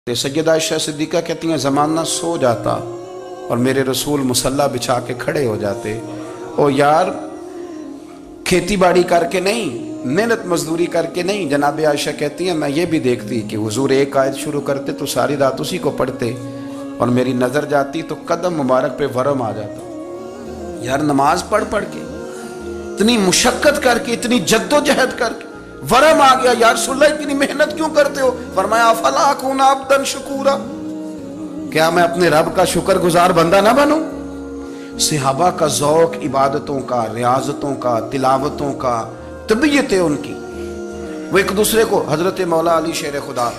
سیدہ عائشہ صدیقہ کہتی ہیں زمانہ سو جاتا اور میرے رسول مصلی بچھا کے کھڑے ہو جاتے، او یار کھیتی باڑی کر کے نہیں، محنت مزدوری کر کے نہیں۔ جناب عائشہ کہتی ہیں میں یہ بھی دیکھتی کہ حضور ایک آیت شروع کرتے تو ساری رات اسی کو پڑھتے، اور میری نظر جاتی تو قدم مبارک پہ ورم آ جاتا۔ یار نماز پڑھ کے اتنی مشقت کر کے اتنی جد و جہد کر کے ورم آ گیا، یا رسول اللہ اتنی محنت کیوں کرتے ہو؟ فرمایا افلا اکون عبدا شکورا، کیا میں اپنے رب کا شکر گزار بندہ نہ بنوں؟ صحابہ کا ذوق عبادتوں کا، ریاضتوں کا، تلاوتوں کا، طبیعت ہے ان کی، وہ ایک دوسرے کو۔ حضرت مولا علی شیر خدا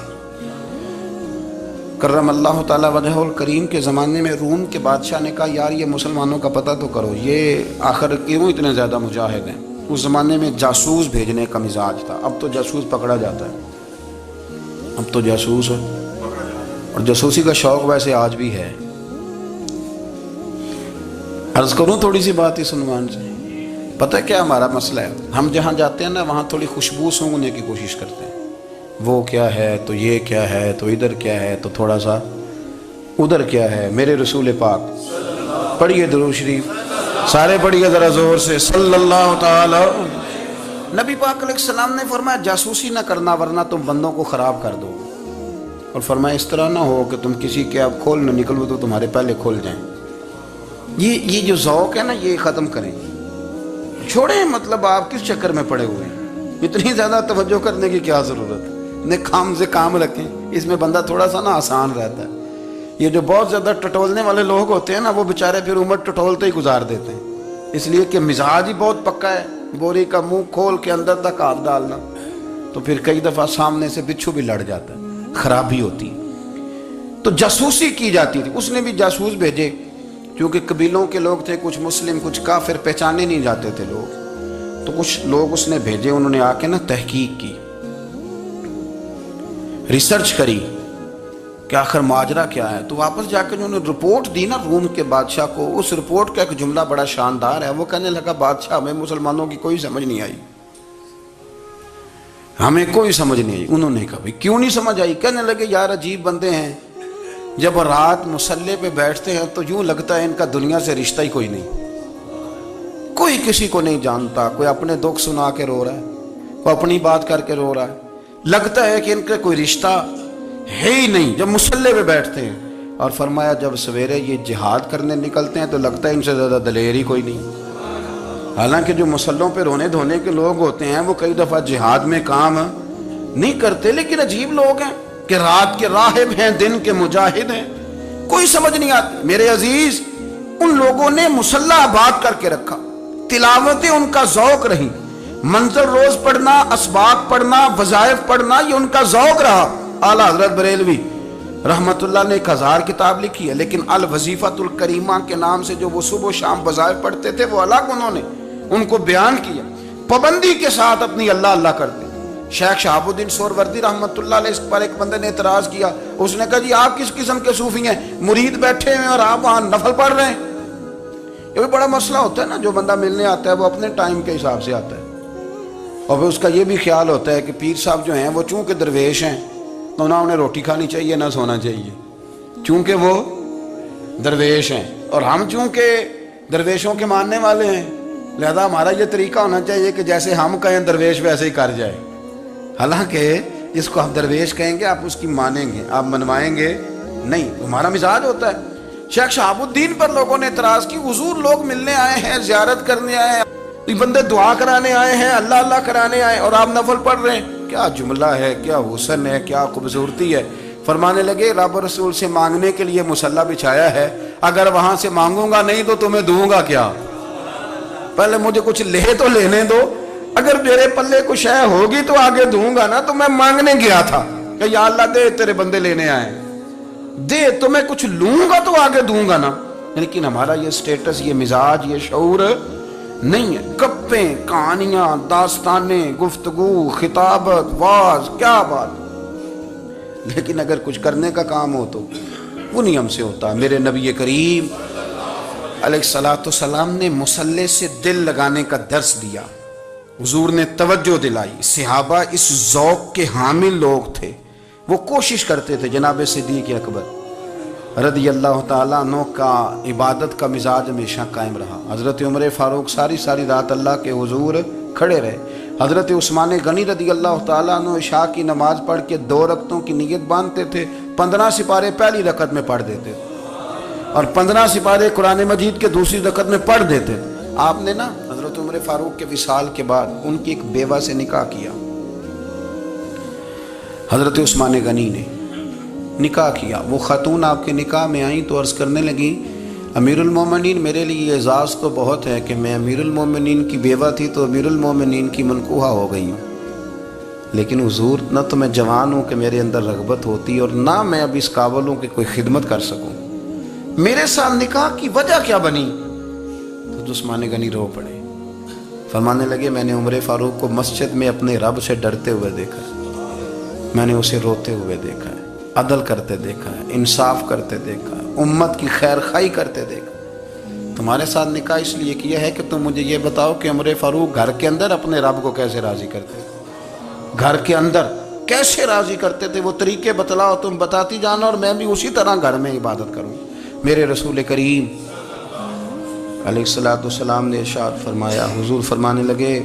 کرم اللہ تعالی وجہہ الکریم کے زمانے میں روم کے بادشاہ نے کہا یار یہ مسلمانوں کا پتہ تو کرو، یہ آخر کیوں اتنے زیادہ مجاہد ہیں؟ اس زمانے میں جاسوس بھیجنے کا مزاج تھا، اب تو جاسوس پکڑا جاتا ہے، اب تو جاسوس ہے، اور جاسوسی کا شوق ویسے آج بھی ہے۔ عرض کروں تھوڑی سی بات اس عنوان سے، پتہ کیا ہمارا مسئلہ ہے؟ ہم جہاں جاتے ہیں نا وہاں تھوڑی خوشبو سونگنے کی کوشش کرتے ہیں، وہ کیا ہے تو یہ کیا ہے تو ادھر کیا ہے تو تھوڑا سا ادھر کیا ہے۔ میرے رسول پاک پڑھیے درود شریف، سارے پڑھیے ذرا زور سے، صلی اللہ تعالی۔ نبی پاک علیہ السلام نے فرمایا جاسوسی نہ کرنا ورنہ تم بندوں کو خراب کر دو، اور فرمایا اس طرح نہ ہو کہ تم کسی کے اب کھول نہ نکلو تو تمہارے پہلے کھول جائیں۔ یہ جو ذوق ہے نا یہ ختم کریں، چھوڑیں، مطلب آپ کس چکر میں پڑے ہوئے ہیں؟ اتنی زیادہ توجہ کرنے کی کیا ضرورت ہے؟ نے کام سے کام رکھیں، اس میں بندہ تھوڑا سا نا آسان رہتا ہے۔ یہ جو بہت زیادہ ٹٹولنے والے لوگ ہوتے ہیں نا وہ بےچارے پھر عمر ٹٹولتے ہی گزار دیتے ہیں، اس لیے کہ مزاج ہی بہت پکا ہے، بوری کا منہ کھول کے اندر تک ہاتھ ڈالنا، تو پھر کئی دفعہ سامنے سے بچھو بھی لڑ جاتا ہے، خرابی ہوتی۔ تو جاسوسی کی جاتی تھی، اس نے بھی جاسوس بھیجے، کیونکہ قبیلوں کے لوگ تھے، کچھ مسلم کچھ کافر، پہچانے نہیں جاتے تھے لوگ، تو کچھ لوگ اس نے بھیجے، انہوں نے آ کے نا تحقیق کی، ریسرچ کری کہ آخر ماجرا کیا ہے۔ تو واپس جا کے انہوں نے رپورٹ دی نا روم کے بادشاہ کو، اس رپورٹ کا ایک جملہ بڑا شاندار ہے، وہ کہنے لگا بادشاہ ہمیں مسلمانوں کی کوئی سمجھ نہیں آئی، ہمیں کوئی سمجھ نہیں آئی۔ انہوں نے کہا بھئی کیوں نہیں سمجھ آئی؟ کہنے لگے یار عجیب بندے ہیں، جب رات مصلی پہ بیٹھتے ہیں تو یوں لگتا ہے ان کا دنیا سے رشتہ ہی کوئی نہیں، کوئی کسی کو نہیں جانتا، کوئی اپنے دکھ سنا کے رو رہا ہے، کوئی اپنی بات کر کے رو رہا ہے، لگتا ہے کہ ان کا کوئی رشتہ ہے ہی نہیں جب مصلی پہ بیٹھتے ہیں۔ اور فرمایا جب سویرے یہ جہاد کرنے نکلتے ہیں تو لگتا ہے ان سے زیادہ دلیر ہی کوئی نہیں، حالانکہ جو مصلوں پہ رونے دھونے کے لوگ ہوتے ہیں وہ کئی دفعہ جہاد میں کام نہیں کرتے، لیکن عجیب لوگ ہیں کہ رات کے راہب ہیں، دن کے مجاہد ہیں، کوئی سمجھ نہیں آتی۔ میرے عزیز ان لوگوں نے مصلی آباد کر کے رکھا، تلاوتیں ان کا ذوق رہی، منزل روز پڑھنا، اسباق پڑھنا، وظائف پڑھنا، یہ ان کا ذوق رہا۔ اعلیٰ حضرت بریلوی رحمت اللہ نے 1000 کتاب لکھی ہے، لیکن الوظیفۃ الکریمہ کے نام سے جو وہ صبح و شام وظائف پڑھتے تھے وہ الگ انہوں نے ان کو بیان کیا، پابندی کے ساتھ اپنی اللہ اللہ کرتے۔ شیخ شہاب الدین سہروردی رحمت اللہ علیہ اس پر ایک بندے نے اعتراض کیا، اس نے کہا جی آپ کس قسم کے صوفی ہیں، مرید بیٹھے ہیں اور آپ وہاں نفل پڑھ رہے ہیں؟ یہ بھی بڑا مسئلہ ہوتا ہے نا، جو بندہ ملنے آتا ہے وہ اپنے ٹائم کے حساب سے آتا ہے، اور پھر اس کا یہ بھی خیال ہوتا ہے کہ پیر صاحب جو ہیں وہ چونکہ درویش ہیں تو نہ انہیں روٹی کھانی چاہیے نہ سونا چاہیے، چونکہ وہ درویش ہیں، اور ہم چونکہ درویشوں کے ماننے والے ہیں لہذا ہمارا یہ طریقہ ہونا چاہیے کہ جیسے ہم کہیں درویش ویسے ہی کر جائے، حالانکہ جس کو ہم درویش کہیں گے آپ اس کی مانیں گے، آپ منوائیں گے نہیں، ہمارا مزاج ہوتا ہے۔ شیخ شہاب الدین پر لوگوں نے اعتراض کی، حضور لوگ ملنے آئے ہیں، زیارت کرنے آئے ہیں، یہ بندے دعا کرانے آئے ہیں، اللہ اللہ کرانے آئے اور آپ نفل پڑھ رہے ہیں، کیا جملہ ہے، کیا حسن ہے، کیا خوبصورتی ہے۔ فرمانے لگے رب رسول سے مانگنے کے لیے مصلی بچھایا ہے، اگر وہاں سے مانگوں گا نہیں تو تمہیں دوں گا کیا؟ پہلے مجھے کچھ لے تو لینے دو، اگر میرے پلے کچھ شے ہوگی تو آگے دوں گا نا، تو میں مانگنے گیا تھا کہ یا اللہ دے تیرے بندے لینے آئے، دے تو میں کچھ لوں گا تو آگے دوں گا نا، لیکن ہمارا یہ سٹیٹس، یہ مزاج، یہ شعور نہیں ہے۔ گپیں، کہانیاں، داستانیں، گفتگو، خطابت، واز، کیا بات، لیکن اگر کچھ کرنے کا کام ہو تو وہ نہیں ہم سے ہوتا۔ میرے نبی کریم علیہ الصلوۃ والسلام نے مصلی سے دل لگانے کا درس دیا، حضور نے توجہ دلائی، صحابہ اس ذوق کے حامل لوگ تھے وہ کوشش کرتے تھے جناب صدیق اکبر رضی اللہ تعالیٰ عنہ کا عبادت کا مزاج ہمیشہ قائم رہا. حضرت عمر فاروق ساری رات اللہ کے حضور کھڑے رہے. حضرت عثمان غنی رضی اللہ تعالیٰ عنہ عشاء کی نماز پڑھ کے 2 رکعتوں کی نیت باندھتے تھے. 15 سپارے پہلی رکعت میں پڑھ دیتے تھے اور 15 سپارے قرآن مجید کے دوسری رکعت میں پڑھ دیتے تھے. آپ نے نا حضرت عمر فاروق کے وصال کے بعد ان کی ایک بیوہ سے نکاح کیا. حضرت عثمان غنی نے نکاح کیا. وہ خاتون آپ کے نکاح میں آئیں تو عرض کرنے لگیں امیر المومنین میرے لیے اعزاز تو بہت ہے کہ میں امیر المومنین کی بیوہ تھی تو امیر المومنین کی منکوحہ ہو گئی ہوں، لیکن حضور نہ تو میں جوان ہوں کہ میرے اندر رغبت ہوتی اور نہ میں اب اس قابل ہوں کہ کوئی خدمت کر سکوں، میرے ساتھ نکاح کی وجہ کیا بنی؟ تو عثمان غنی رو پڑے. فرمانے لگے میں نے عمر فاروق کو مسجد میں اپنے رب سے ڈرتے ہوئے دیکھا ہے، میں نے اسے روتے ہوئے دیکھا ہے، عدل کرتے دیکھا ہے، انصاف کرتے دیکھا ہے، امت کی خیر خواہی کرتے دیکھا. تمہارے ساتھ نکاح اس لیے کیا ہے کہ تم مجھے یہ بتاؤ کہ عمر فاروق گھر کے اندر اپنے رب کو کیسے راضی کرتے تھے، گھر کے اندر کیسے راضی کرتے تھے، وہ طریقے بتلاؤ، تم بتاتی جانا اور میں بھی اسی طرح گھر میں عبادت کروں. میرے رسول کریم علیہ السلام نے ارشاد فرمایا، حضور فرمانے لگے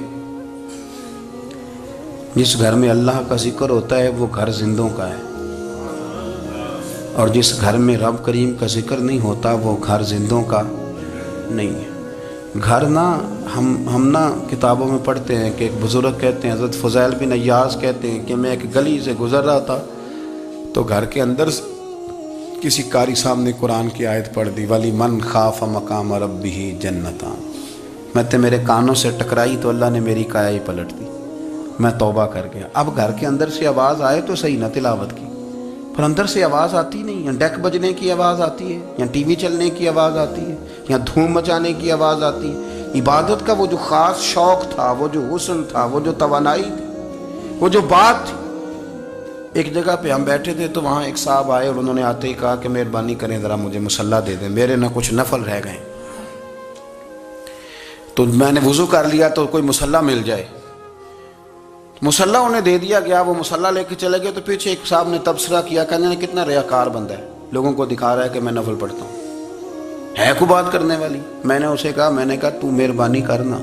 جس گھر میں اللہ کا ذکر ہوتا ہے وہ گھر زندوں کا ہے، اور جس گھر میں رب کریم کا ذکر نہیں ہوتا وہ گھر زندوں کا نہیں ہے. گھر نا ہم نا کتابوں میں پڑھتے ہیں کہ ایک بزرگ کہتے ہیں، حضرت فضیل بن عیاض کہتے ہیں کہ میں ایک گلی سے گزر رہا تھا تو گھر کے اندر کسی قاری سامنے قرآن کی آیت پڑھ دی ولی من خاف مقام ربہ جنتان. میں تے میرے کانوں سے ٹکرائی تو اللہ نے میری کایا ہی پلٹ دی، میں توبہ کر گیا. اب گھر کے اندر سے آواز آئے تو صحیح نہ تلاوت کی، پر اندر سے آواز آتی نہیں، یا ڈیک بجنے کی آواز آتی ہے، یا ٹی وی چلنے کی آواز آتی ہے، یا دھوم مچانے کی آواز آتی ہے. عبادت کا وہ جو خاص شوق تھا، وہ جو حسن تھا، وہ جو توانائی تھی، وہ جو بات تھی. ایک جگہ پہ ہم بیٹھے تھے تو وہاں ایک صاحب آئے اور انہوں نے آتے ہی کہا کہ مہربانی کریں ذرا مجھے مصلی دے دیں، میرے نہ کچھ نفل رہ گئے. تو میں نے وضو کر لیا تو کوئی مصلی مل جائے. مصلی انہیں دے دیا گیا، وہ مصلی لے کے چلے گئے تو پیچھے ایک صاحب نے تبصرہ کیا، کہنے نے کتنا ریاکار بندہ ہے، لوگوں کو دکھا رہا ہے کہ میں نفل پڑھتا ہوں، ہے کو بات کرنے والی. میں نے اسے کہا، میں نے کہا تو مہربانی کرنا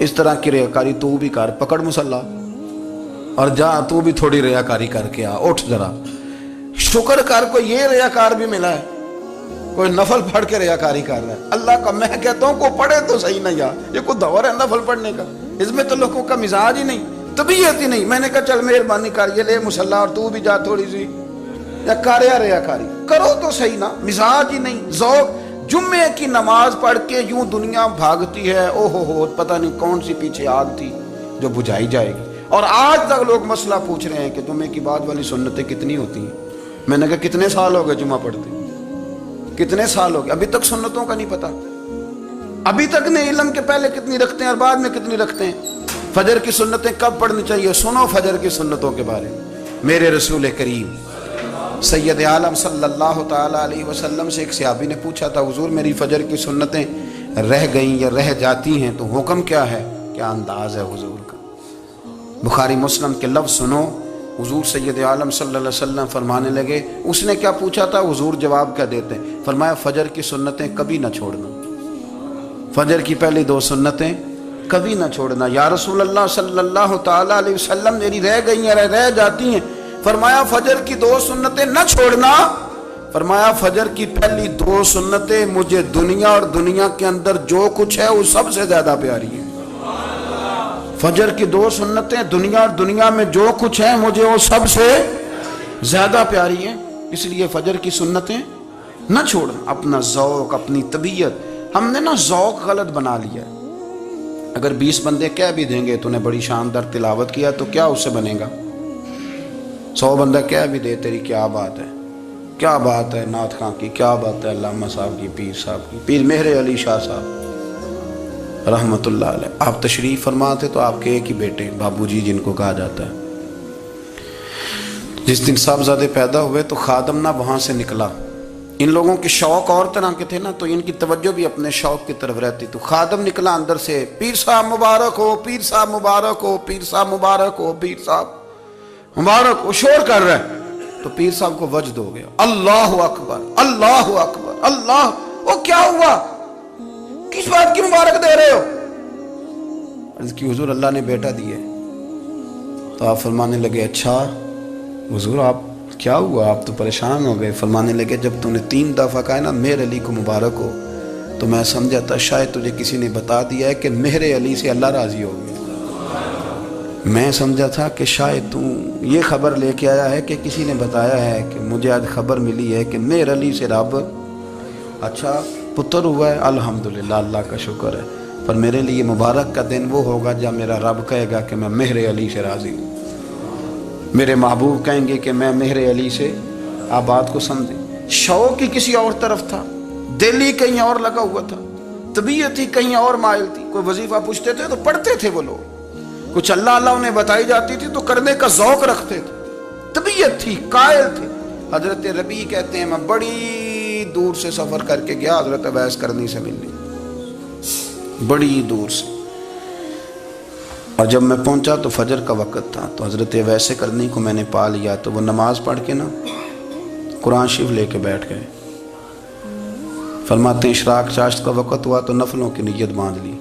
اس طرح کی ریاکاری تو بھی کر، پکڑ مصلی اور جا تو بھی تھوڑی ریاکاری کر کے آ، اٹھ ذرا شکر کر. کوئی یہ ریاکار بھی ملا ہے، کوئی نفل پڑھ کے ریاکاری کر رہا ہے. اللہ کا میں کہتا ہوں کو پڑھے تو صحیح نہ یار، یہ کوئی دور ہے نفل پڑھنے کا؟ اس میں تو لوگوں کا مزاج ہی نہیں، طبیعت ہی نہیں. میں نے کہا چل مہربانی کر یہ لے مصلی اور تو بھی جا تھوڑی سی یا کاریا ریاکاری کرو تو صحیح نا. مزاج ہی نہیں، ذوق. جمعے کی نماز پڑھ کے یوں دنیا بھاگتی ہے، او ہو پتہ نہیں کون سی پیچھے آگ تھی جو بجھائی جائے گی. اور آج تک لوگ مسئلہ پوچھ رہے ہیں کہ جمعے کی بعد والی سنتیں کتنی ہوتی ہیں. میں نے کہا کتنے سال ہو گئے جمعہ پڑھتے، کتنے سال ہو گئے، ابھی تک سنتوں کا نہیں پتا، ابھی تک نہیں علم کے پہلے کتنی رکھتے ہیں اور بعد میں کتنی رکھتے ہیں. فجر کی سنتیں کب پڑھنی چاہیے؟ سنو فجر کی سنتوں کے بارے میں. میرے رسول کریم سید عالم صلی اللہ تعالی علیہ وسلم سے ایک صحابی نے پوچھا تھا، حضور میری فجر کی سنتیں رہ گئیں یا رہ جاتی ہیں تو حکم کیا ہے؟ کیا انداز ہے حضور کا. بخاری مسلم کے لفظ سنو. حضور سید عالم صلی اللہ علیہ وسلم فرمانے لگے، اس نے کیا پوچھا تھا، حضور جواب کیا دیتے ہیں؟ فرمایا فجر کی سنتیں کبھی نہ چھوڑنا، فجر کی پہلی 2 سنتیں کبھی نہ چھوڑنا. یا رسول اللہ صلی اللہ تعالی علیہ وسلم میری رہ گئی ہیں، رہ جاتی ہیں. فرمایا فجر کی 2 سنتیں نہ چھوڑنا. فرمایا فجر کی پہلی 2 سنتیں مجھے دنیا اور دنیا کے اندر جو کچھ ہے وہ سب سے زیادہ پیاری ہے. فجر کی 2 سنتیں دنیا اور دنیا میں جو کچھ ہے مجھے وہ سب سے زیادہ پیاری ہیں، اس لیے فجر کی سنتیں نہ چھوڑنا. اپنا ذوق، اپنی طبیعت، ہم نے نا ذوق غلط بنا لیا ہے. اگر 20 بندے کہہ بھی دیں گے تو نے بڑی شاندار تلاوت کیا تو کیا اس سے بنے گا؟ 100 بندہ کہہ بھی دے تیری کیا بات ہے، کیا بات ہے نعت خاں کی، کیا بات ہے علامہ صاحب کی، پیر صاحب کی، پیر مہر علی شاہ صاحب رحمت اللہ علیہ. آپ تشریف فرما تھے تو آپ کے ایک ہی بیٹے بابو جی جن کو کہا جاتا ہے، جس دن صاحبزادے پیدا ہوئے تو خادم نہ وہاں سے نکلا. ان لوگوں کے شوق اور طرح کے تھے نا تو ان کی توجہ بھی اپنے شوق کی طرف رہتی. تو خادم نکلا اندر سے، پیر صاحب مبارک ہو، پیر صاحب مبارک ہو، پیر صاحب مبارک ہو، پیر صاحب مبارک ہو، شور کر رہا ہے. تو پیر صاحب کو وجد ہو گیا، اللہ اکبر اللہ اکبر اللہ، وہ کیا ہوا، کس بات کی مبارک دے رہے ہو؟ عرض کی حضور اللہ نے بیٹا دیے۔ تو آپ فرمانے لگے اچھا حضور آپ کیا ہوا، آپ تو پریشان ہو گئے۔ فرمانے لگے جب تو نے 3 دفعہ کہا نا مہر علی کو مبارک ہو، تو میں سمجھا تھا شاید تجھے کسی نے بتا دیا ہے کہ مہر علی سے اللہ راضی ہو گیا۔ میں سمجھا تھا کہ شاید تو یہ خبر لے کے آیا ہے کہ کسی نے بتایا ہے کہ مجھے آج خبر ملی ہے کہ مہر علی سے رب اچھا پتر ہوا ہے، الحمدللہ اللہ کا شکر ہے، پر میرے لیے مبارک کا دن وہ ہوگا جب میرا رب کہے گا کہ میں مہر علی سے راضی ہوں، میرے محبوب کہیں گے کہ میں مہر علی سے۔ آپ بات کو سمجھیں، شوق ہی کسی اور طرف تھا، دل ہی کہیں اور لگا ہوا تھا، طبیعت ہی کہیں اور مائل تھی۔ کوئی وظیفہ پوچھتے تھے تو پڑھتے تھے وہ لوگ، کچھ اللہ اللہ انہیں بتائی جاتی تھی تو کرنے کا ذوق رکھتے تھے، طبیعت تھی، قائل تھے۔ حضرت ربیع کہتے ہیں میں بڑی دور سے سفر کر کے گیا حضرت اویس کرنی سے ملنے، بڑی دور سے، اور جب میں پہنچا تو فجر کا وقت تھا، تو حضرت اویس کرنی کو میں نے پا لیا، تو وہ نماز پڑھ کے نا قرآن شریف لے کے بیٹھ گئے۔ فرماتے ہیں اشراق چاشت کا وقت ہوا تو نفلوں کی نیت باندھ لی۔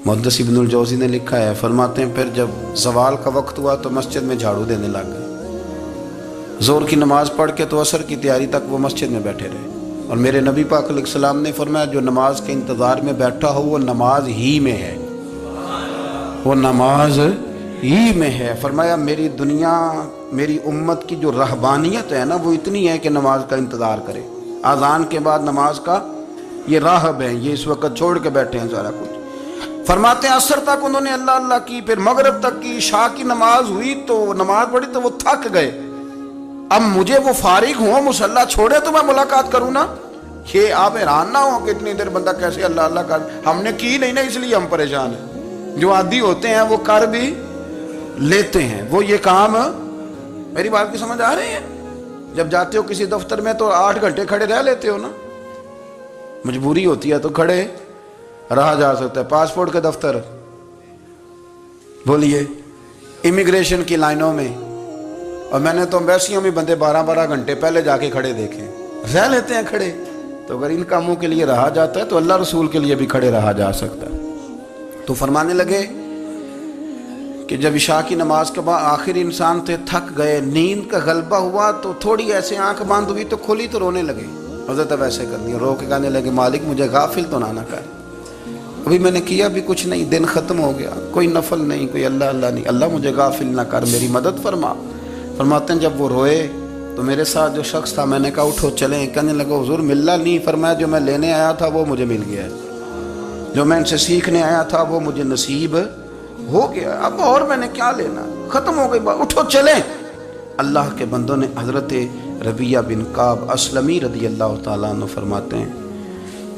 محدث ابن الجوزی نے لکھا ہے، فرماتے ہیں پھر جب زوال کا وقت ہوا تو مسجد میں جھاڑو دینے لگ گئے، ظہر کی نماز پڑھ کے تو عصر کی تیاری تک وہ مسجد میں بیٹھے رہے۔ اور میرے نبی پاک علیہ السلام نے فرمایا جو نماز کے انتظار میں بیٹھا ہو وہ نماز ہی میں ہے، وہ نماز ہی میں ہے۔ فرمایا میری دنیا میری امت کی جو رہبانیت ہے نا وہ اتنی ہے کہ نماز کا انتظار کرے، اذان کے بعد نماز کا یہ راہب ہے، یہ اس وقت چھوڑ کے بیٹھے ہیں سارا کچھ۔ فرماتے ہیں عصر تک انہوں نے اللہ اللہ کی، پھر مغرب تک کی، عشاء کی نماز ہوئی تو نماز پڑھی تو وہ تھک گئے، اب مجھے وہ فارغ ہوں مصلی چھوڑے تو میں ملاقات کروں نا۔ یہ آپ حیران نہ ہو کہ اتنی دیر بندہ کیسے اللہ اللہ کر، ہم نے کی نہیں نا اس لیے ہم پریشان ہیں، جو عادی ہوتے ہیں وہ کر بھی لیتے ہیں، وہ یہ کام۔ میری بات کی سمجھ آ رہی ہے؟ جب جاتے ہو کسی دفتر میں تو 8 گھنٹے کھڑے رہ لیتے ہو نا، مجبوری ہوتی ہے تو کھڑے رہا جا سکتا ہے۔ پاسپورٹ کے دفتر بولیے، امیگریشن کی لائنوں میں، اور میں نے تو ایمبیسیوں میں بندے 12 گھنٹے پہلے جا کے کھڑے دیکھے، رہ لیتے ہیں کھڑے۔ تو اگر ان کاموں کے لیے رہا جاتا ہے تو اللہ رسول کے لیے بھی کھڑے رہا جا سکتا ہے۔ تو فرمانے لگے کہ جب عشاء کی نماز کے بعد آخر انسان تھے، تھک گئے، نیند کا غلبہ ہوا تو تھوڑی ایسے آنکھ بند ہوئی تو کھلی تو رونے لگے۔ حضرت ویسے کرنی رو کے کہنے لگے مالک مجھے غافل تو نہ کر، ابھی میں نے کیا بھی کچھ نہیں، دن ختم ہو گیا، کوئی نفل نہیں، کوئی اللہ اللہ نہیں، اللہ مجھے غافل نہ کر، میری مدد فرما۔ فرماتے ہیں جب وہ روئے تو میرے ساتھ جو شخص تھا میں نے کہا اٹھو چلیں، کہنے لگا حضور ملنا نہیں، فرمایا جو میں لینے آیا تھا وہ مجھے مل گیا ہے، جو میں ان سے سیکھنے آیا تھا وہ مجھے نصیب ہو گیا، اب اور میں نے کیا لینا، ختم ہو گئی بات، اٹھو چلیں۔ اللہ کے بندوں نے حضرت ربیعہ بن کعب اسلمی رضی اللہ تعالیٰ عنہ فرماتے ہیں،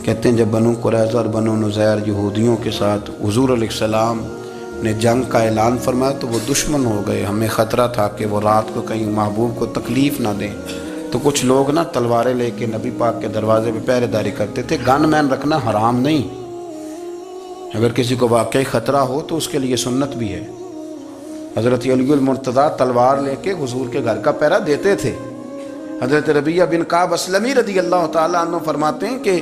کہتے ہیں جب بنو قریظہ اور بنو نذیر یہودیوں کے ساتھ حضور علیہ السلام نے جنگ کا اعلان فرمایا تو وہ دشمن ہو گئے، ہمیں خطرہ تھا کہ وہ رات کو کہیں محبوب کو تکلیف نہ دیں، تو کچھ لوگ نا تلواریں لے کے نبی پاک کے دروازے پہ پہرے داری کرتے تھے۔ گن مین رکھنا حرام نہیں، اگر کسی کو واقعی خطرہ ہو تو اس کے لیے سنت بھی ہے۔ حضرت علی المرتضیٰ تلوار لے کے حضور کے گھر کا پہرا دیتے تھے۔ حضرت ربیعہ بن کعب اسلمی رضی اللہ تعالیٰ عنہ فرماتے ہیں کہ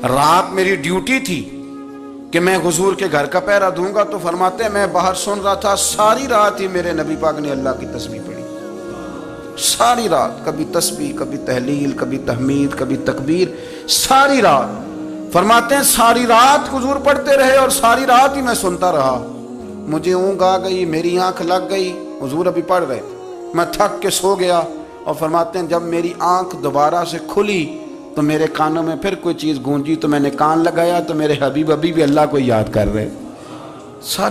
رات میری ڈیوٹی تھی کہ میں حضور کے گھر کا پہرا دوں گا، تو فرماتے ہیں میں باہر سن رہا تھا، ساری رات ہی میرے نبی پاک نے اللہ کی تسبیح پڑھی، ساری رات، کبھی تسبیح، کبھی تحلیل، کبھی تحمید، کبھی تکبیر، ساری رات۔ فرماتے ہیں ساری رات حضور پڑھتے رہے اور ساری رات ہی میں سنتا رہا، مجھے اونگ آ گئی، میری آنکھ لگ گئی، حضور ابھی پڑھ رہے تھے، میں تھک کے سو گیا۔ اور فرماتے ہیں جب میری آنکھ دوبارہ سے کھلی تو میرے کانوں میں پھر کوئی چیز گونجی تو میں نے کان لگایا تو میرے حبیب ابھی بھی اللہ کو یاد کر رہے،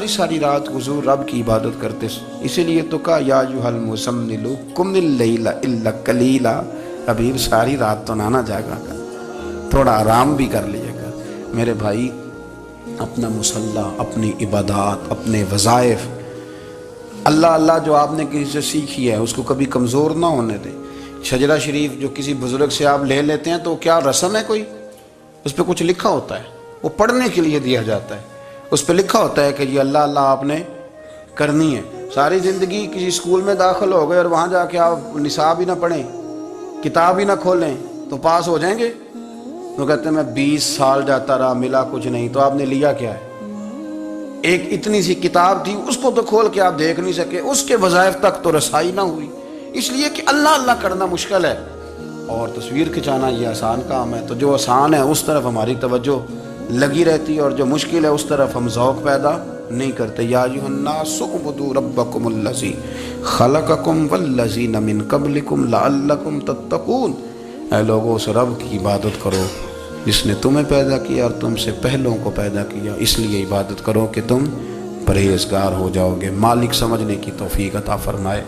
ساری رات حضور رب کی عبادت کرتے، اسی لیے تو کہا یا ایھا المزمل قم اللیل الا قلیلا، حبیب ساری رات تو نہ جاگا کر، تھوڑا آرام بھی کر لیا کر۔ میرے بھائی اپنا مصلی، اپنی عبادات، اپنے وظائف، اللہ اللہ جو آپ نے کسی سے سیکھی ہے اس کو کبھی کمزور نہ ہونے دیں۔ شجرہ شریف جو کسی بزرگ سے آپ لے لیتے ہیں تو کیا رسم ہے کوئی؟ اس پہ کچھ لکھا ہوتا ہے، وہ پڑھنے کے لیے دیا جاتا ہے، اس پہ لکھا ہوتا ہے کہ یہ اللہ اللہ آپ نے کرنی ہے۔ ساری زندگی کسی اسکول میں داخل ہو گئے اور وہاں جا کے آپ نصاب ہی نہ پڑھیں، کتاب ہی نہ کھولیں تو پاس ہو جائیں گے؟ وہ کہتے ہیں میں 20 سال جاتا رہا ملا کچھ نہیں، تو آپ نے لیا کیا ہے؟ ایک اتنی سی کتاب تھی، اس کو تو کھول کے آپ دیکھ نہیں سکے، اس کے وظائف تک تو رسائی نہ ہوئی، اس لیے کہ اللہ اللہ کرنا مشکل ہے اور تصویر کھنچانا یہ آسان کام ہے۔ تو جو آسان ہے اس طرف ہماری توجہ لگی رہتی ہے اور جو مشکل ہے اس طرف ہم ذوق پیدا نہیں کرتے۔ یا ایھا الناس اعبدوا ربکم الذی خلقکم والذین من قبلکم لعلکم تتقون، اے لوگو اس رب کی عبادت کرو جس نے تمہیں پیدا کیا اور تم سے پہلوں کو پیدا کیا، اس لیے عبادت کرو کہ تم پرہیزگار ہو جاؤ گے۔ مالک سمجھنے کی توفیق عطا فرمائے۔